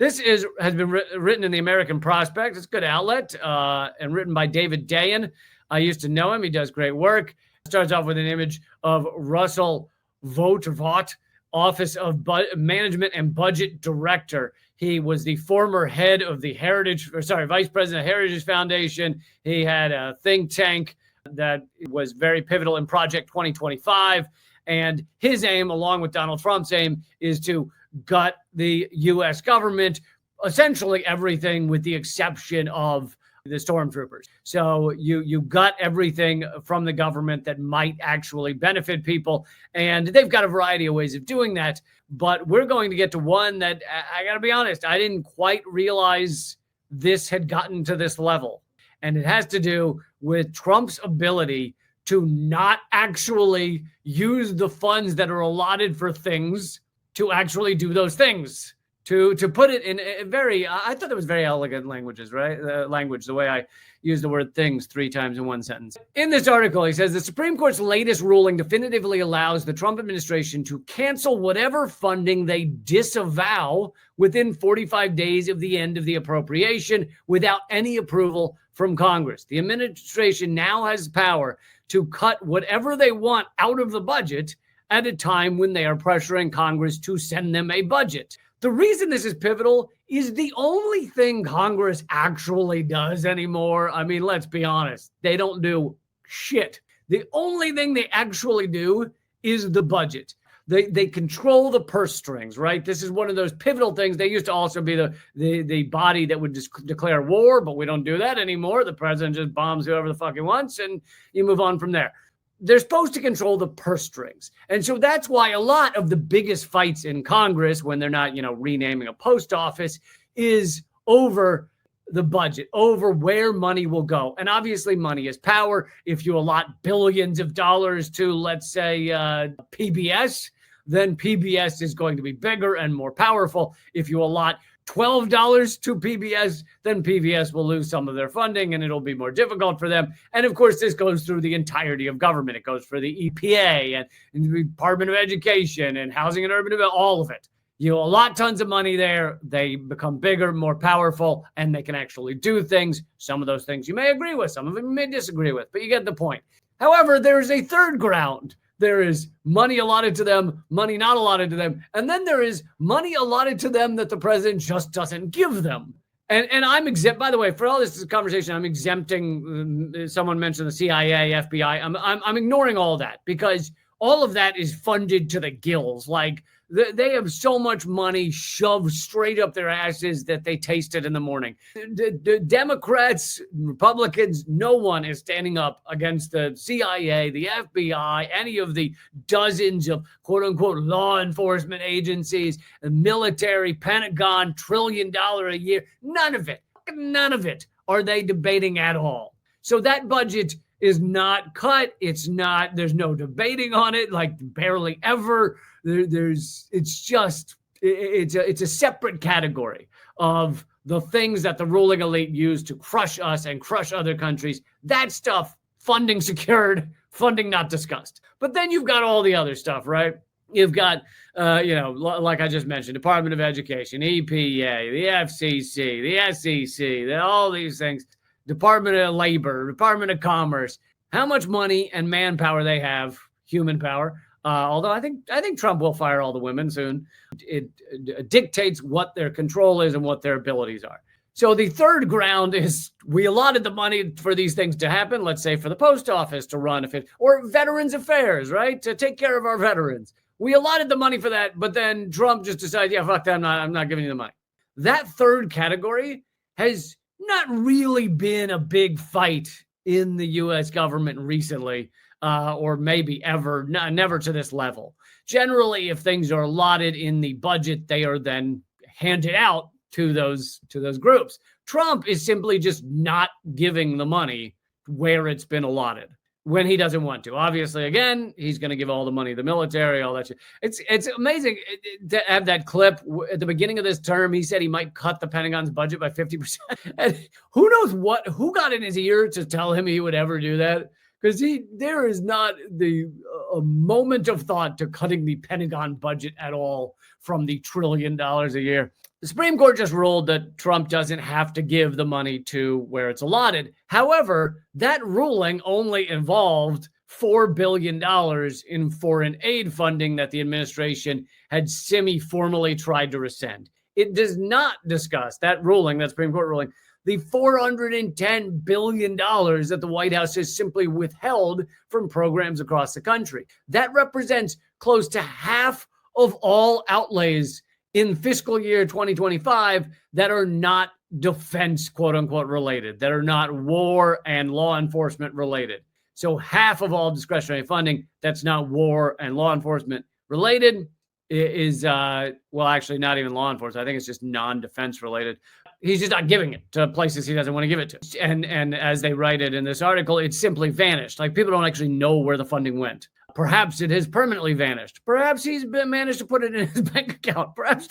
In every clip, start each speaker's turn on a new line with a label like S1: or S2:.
S1: has been written in the American Prospect. It's a good outlet, and written by David Dayen. I used to know him. He does great work. Starts off with an image of Russell Vogt, Office of Management and Budget Director. He was the former head of the Vice President of Heritage Foundation. He had a think tank that was very pivotal in Project 2025. And his aim, along with Donald Trump's aim, is to gut the U.S. government, essentially everything with the exception of the stormtroopers. So you gut everything from the government that might actually benefit people. And they've got a variety of ways of doing that. But we're going to get to one that, I got to be honest, I didn't quite realize this had gotten to this level. And it has to do with Trump's ability to not actually use the funds that are allotted for things to actually do those things. To put it in a very, I thought that was very elegant languages, right? The way I use the word things 3 times in one sentence. In this article, he says the Supreme Court's latest ruling definitively allows the Trump administration to cancel whatever funding they disavow within 45 days of the end of the appropriation without any approval from Congress. The administration now has power to cut whatever they want out of the budget at a time when they are pressuring Congress to send them a budget. The reason this is pivotal is the only thing Congress actually does anymore. I mean, let's be honest. They don't do shit. The only thing they actually do is the budget. They control the purse strings, right? This is one of those pivotal things. They used to also be the body that would just declare war, but we don't do that anymore. The president just bombs whoever the fuck he wants, and you move on from there. They're supposed to control the purse strings. And so that's why a lot of the biggest fights in Congress, when they're not, renaming a post office, is over the budget, over where money will go. And obviously money is power. If you allot billions of dollars to, let's say, PBS, then PBS is going to be bigger and more powerful. If you allot $12 to PBS, then PBS will lose some of their funding and it'll be more difficult for them. And of course, this goes through the entirety of government. It goes for the EPA and the Department of Education and Housing and Urban Development, all of it. You allot tons of money there, they become bigger, more powerful, and they can actually do things. Some of those things you may agree with, some of them you may disagree with, but you get the point. However, there is a third ground. There is money allotted to them, money not allotted to them. And then there is money allotted to them that the president just doesn't give them. And I'm exempt, by the way, for all this conversation, I'm exempting, someone mentioned the CIA, FBI. I'm ignoring all that because all of that is funded to the gills. Like they have so much money shoved straight up their asses that they taste it in the morning. The Democrats, Republicans, no one is standing up against the CIA, the FBI, any of the dozens of quote unquote law enforcement agencies, the military, Pentagon, $1 trillion a year. None of it are they debating at all. So that budget is not cut. There's no debating on it, like barely ever. It's a separate category of the things that the ruling elite use to crush us and crush other countries. That stuff, funding secured, funding not discussed. But then you've got all the other stuff, right? You've got, like I just mentioned, Department of Education, EPA, the FCC, the SEC, all these things, Department of Labor, Department of Commerce, how much money and manpower they have, human power. Although I think Trump will fire all the women soon. It dictates what their control is and what their abilities are. So the third ground is we allotted the money for these things to happen. Let's say for the post office to run, or Veterans Affairs, right? To take care of our veterans. We allotted the money for that, but then Trump just decided, yeah, fuck that, I'm not giving you the money. That third category has not really been a big fight in the U.S. government recently. Or maybe ever, never to this level. Generally, if things are allotted in the budget, they are then handed out to those groups. Trump is simply just not giving the money where it's been allotted when he doesn't want to. Obviously, again, he's going to give all the money to the military, all that shit. It's amazing to have that clip. At the beginning of this term, he said he might cut the Pentagon's budget by 50%. And who knows who got in his ear to tell him he would ever do that? because there is not a moment of thought to cutting the Pentagon budget at all from the $1 trillion a year. The Supreme Court just ruled that Trump doesn't have to give the money to where it's allotted. However, that ruling only involved $4 billion in foreign aid funding that the administration had semi-formally tried to rescind. It does not discuss that ruling, that Supreme Court ruling, the $410 billion that the White House has simply withheld from programs across the country. That represents close to half of all outlays in fiscal year 2025 that are not defense, quote unquote, related, that are not war and law enforcement related. So half of all discretionary funding that's not war and law enforcement related is, well, actually not even law enforcement. I think it's just non-defense related. He's just not giving it to places he doesn't want to give it to. And as they write it in this article, it's simply vanished. Like, people don't actually know where the funding went. Perhaps it has permanently vanished. Perhaps he's managed to put it in his bank account. Perhaps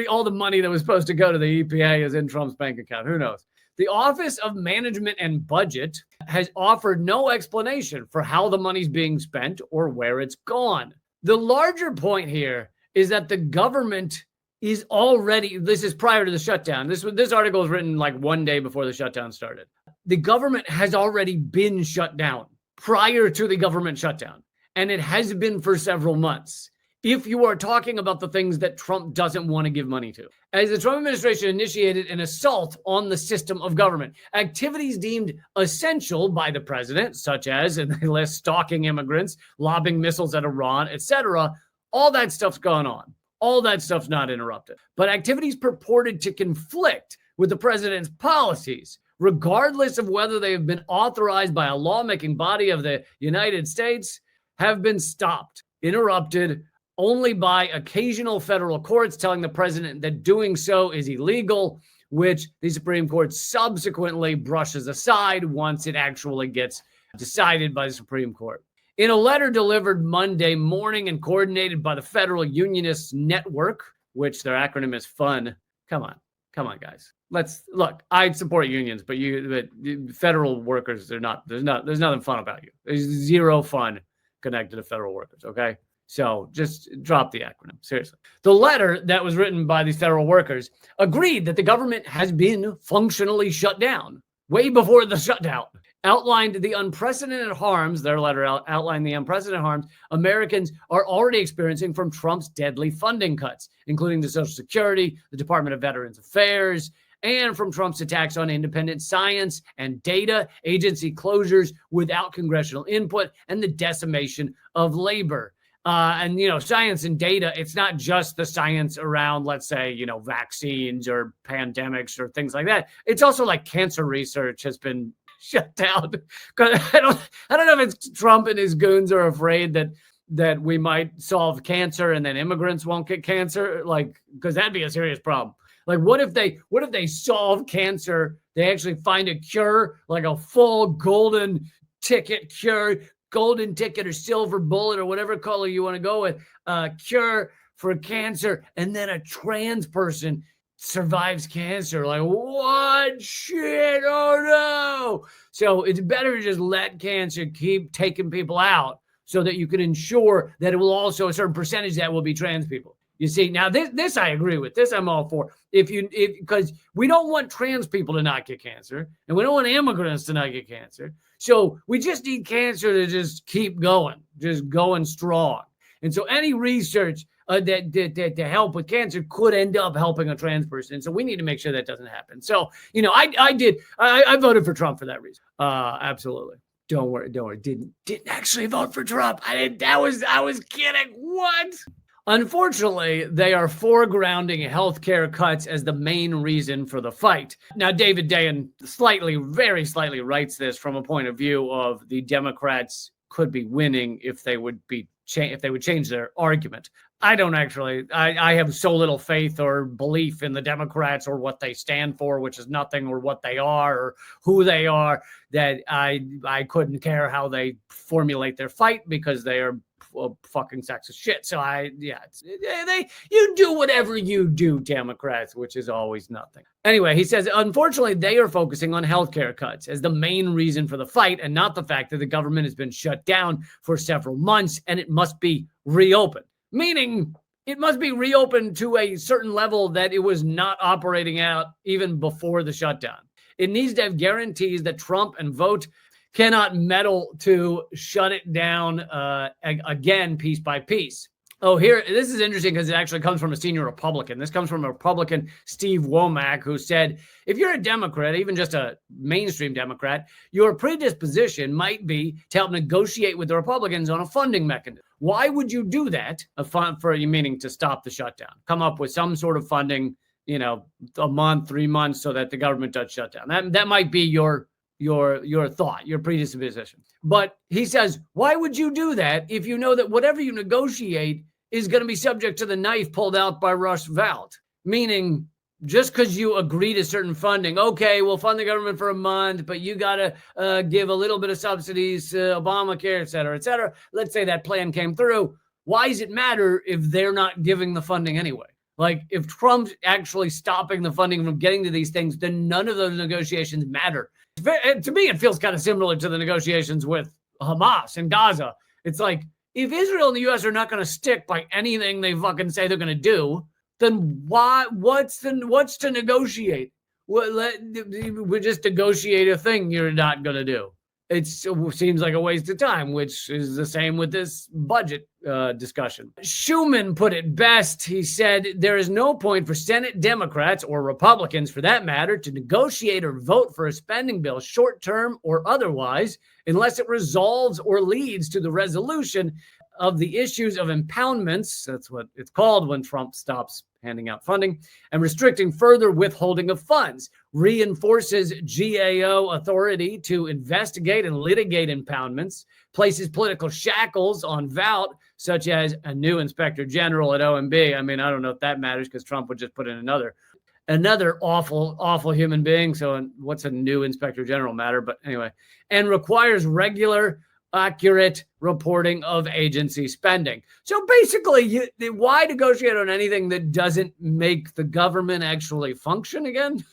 S1: all the money that was supposed to go to the EPA is in Trump's bank account. Who knows? The Office of Management and Budget has offered no explanation for how the money's being spent or where it's gone. The larger point here is that the government is already, this is prior to the shutdown. This article was written like one day before the shutdown started. The government has already been shut down prior to the government shutdown, and it has been for several months. If you are talking about the things that Trump doesn't want to give money to, as the Trump administration initiated an assault on the system of government, activities deemed essential by the president, such as, and they list stalking immigrants, lobbing missiles at Iran, etc., all that stuff's gone on. All that stuff's not interrupted. But activities purported to conflict with the president's policies, regardless of whether they have been authorized by a lawmaking body of the United States, have been stopped, interrupted only by occasional federal courts telling the president that doing so is illegal, which the Supreme Court subsequently brushes aside once it actually gets decided by the Supreme Court. In a letter delivered Monday morning and coordinated by the Federal Unionists Network, which their acronym is FUN. Come on, guys. Let's look. I support unions, but federal workers, there's nothing fun about you. There's zero fun connected to federal workers. Okay, so just drop the acronym. Seriously. The letter that was written by these federal workers agreed that the government has been functionally shut down way before the shutdown. Outlined the unprecedented harms, their letter outlined the unprecedented harms Americans are already experiencing from Trump's deadly funding cuts, including the Social Security, the Department of Veterans Affairs, and from Trump's attacks on independent science and data, agency closures without congressional input, and the decimation of labor. And, science and data, it's not just the science around, let's say, vaccines or pandemics or things like that. It's also like cancer research has been shut down. Because I don't know if it's Trump and his goons are afraid that we might solve cancer and then immigrants won't get cancer, because that'd be a serious problem. Like, what if they solve cancer, they actually find a cure, like a full golden ticket cure, golden ticket or silver bullet or whatever color you want to go with, cure for cancer, and then a trans person survives cancer. Like, what? Shit, oh no. So it's better to just let cancer keep taking people out so that you can ensure that it will also, a certain percentage that will be trans people. You see, now this I agree with. This I'm all for. Because we don't want trans people to not get cancer, and we don't want immigrants to not get cancer. So we just need cancer to just keep going, just going strong. And so any research that to help with cancer could end up helping a trans person. So we need to make sure that doesn't happen. So, I voted for Trump for that reason. Absolutely. Don't worry. Didn't actually vote for Trump. I was kidding. What? Unfortunately, they are foregrounding healthcare cuts as the main reason for the fight. Now, David Dayen very slightly writes this from a point of view of the Democrats could be winning if they would change their argument. I don't actually. I have so little faith or belief in the Democrats or what they stand for, which is nothing, or what they are or who they are, that I couldn't care how they formulate their fight, because they are fucking sexist shit. So you do whatever you do, Democrats, which is always nothing. Anyway, he says, unfortunately, they are focusing on healthcare cuts as the main reason for the fight, and not the fact that the government has been shut down for several months and it must be reopened. Meaning it must be reopened to a certain level that it was not operating out even before the shutdown. It needs to have guarantees that Trump and Vogt cannot meddle to shut it down again, piece by piece. Oh, here, this is interesting because it actually comes from a senior Republican. This comes from a Republican, Steve Womack, who said, if you're a Democrat, even just a mainstream Democrat, your predisposition might be to help negotiate with the Republicans on a funding mechanism. Why would you do that? Meaning to stop the shutdown, come up with some sort of funding, a month, 3 months, so that the government does shut down. That might be your thought, your predisposition. But he says, why would you do that if you know that whatever you negotiate is going to be subject to the knife pulled out by Russ Vought? Meaning, just because you agree to certain funding, okay, we'll fund the government for a month, but you got to give a little bit of subsidies to Obamacare, et cetera, et cetera. Let's say that plan came through. Why does it matter if they're not giving the funding anyway? Like, if Trump's actually stopping the funding from getting to these things, then none of those negotiations matter. To me, it feels kind of similar to the negotiations with Hamas in Gaza. It's like, if Israel and the U.S. are not going to stick by anything they fucking say they're going to do, then what's to negotiate? We just negotiate a thing you're not going to do. It seems like a waste of time, which is the same with this budget discussion. Schumann put it best. He said, there is no point for Senate Democrats, or Republicans for that matter, to negotiate or vote for a spending bill, short-term or otherwise, unless it resolves or leads to the resolution of the issues of impoundments, that's what it's called when Trump stops handing out funding, and restricting further withholding of funds, reinforces GAO authority to investigate and litigate impoundments, places political shackles on Vought, such as a new inspector general at OMB. I mean, I don't know if that matters, because Trump would just put in another awful human being. So what's a new inspector general matter? But anyway, and requires regular, accurate reporting of agency spending. So basically, why negotiate on anything that doesn't make the government actually function again?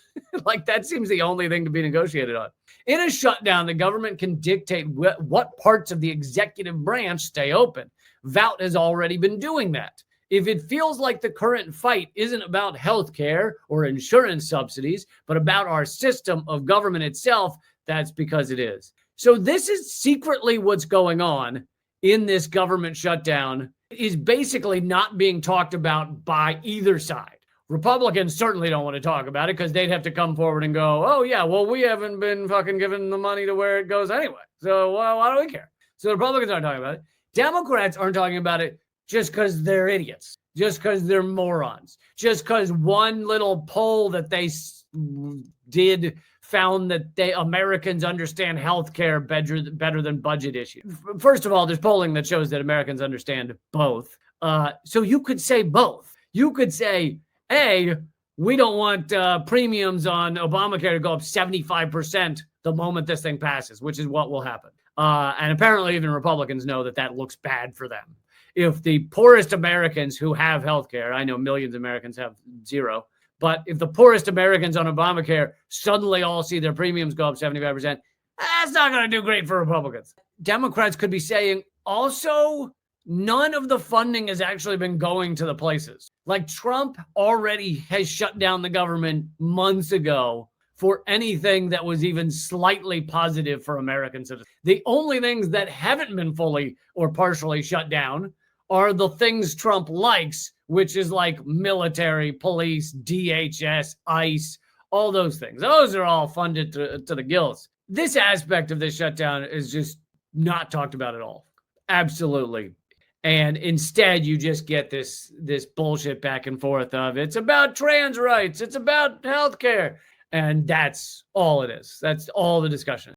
S1: Like, that seems the only thing to be negotiated on. In a shutdown, the government can dictate what parts of the executive branch stay open. Vought has already been doing that. If it feels like the current fight isn't about health care or insurance subsidies, but about our system of government itself, that's because it is. So this is secretly what's going on in this government shutdown, is basically not being talked about by either side. Republicans certainly don't want to talk about it, because they'd have to come forward and go, oh yeah, well, we haven't been fucking giving the money to where it goes anyway. So why do we care? So the Republicans aren't talking about it. Democrats aren't talking about it just because they're idiots, just because they're morons, just because one little poll that they did found that Americans understand healthcare better than budget issues. First of all, there's polling that shows that Americans understand both. So you could say both. You could say, A, we don't want premiums on Obamacare to go up 75% the moment this thing passes, which is what will happen. And apparently even Republicans know that looks bad for them. If the poorest Americans who have healthcare, I know millions of Americans have zero, but if the poorest Americans on Obamacare suddenly all see their premiums go up 75%, that's not going to do great for Republicans. Democrats could be saying, also, none of the funding has actually been going to the places. Like, Trump already has shut down the government months ago for anything that was even slightly positive for American citizens. The only things that haven't been fully or partially shut down are the things Trump likes, which is like military, police, DHS, ICE, all those things. Those are all funded to the gills. This aspect of this shutdown is just not talked about at all. Absolutely. And instead, you just get this bullshit back and forth of, it's about trans rights, it's about healthcare. And that's all it is. That's all the discussion.